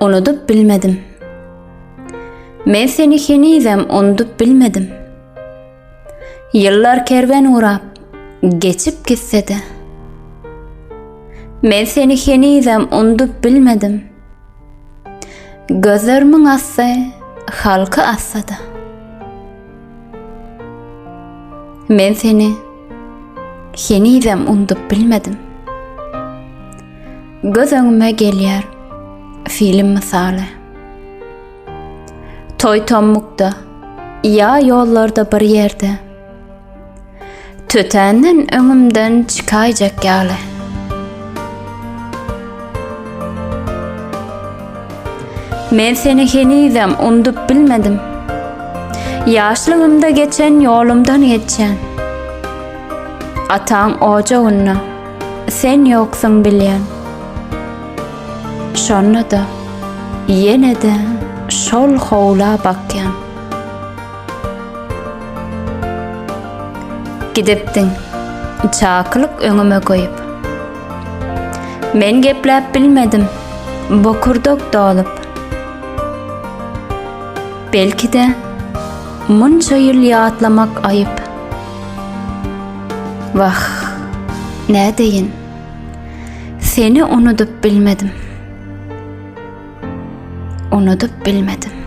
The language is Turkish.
Unutup bilmedim. Men seni henizem unutup bilmedim. Yıllar kerven uğrap, geçip gitse de. Men seni henizem unutup bilmedim. Gözlerimin assa, halkı assa da. Men seni henizem unutup bilmedim. Göz önüme gelýär film misaly. Toy tommukda, ya yollarda bir yerde. Tötänden öňümden çykaýjak ýaly. Men seni henizem unutup bilmedim. Ýaşlygymda geçen ýolumdan geçen. Ataň ojagyna sen ýoksuň bilýän. Şonda da ýene de şol howla bakýan. Gidipdiň çakylyk öňüme goýup. Men gepläp bilmedim, bokurdok dolup. Belki de munça ýyl ýatlamak aýyp. Vah, ne deyin? Seni unutup bilmedim. Unutup bilmedim.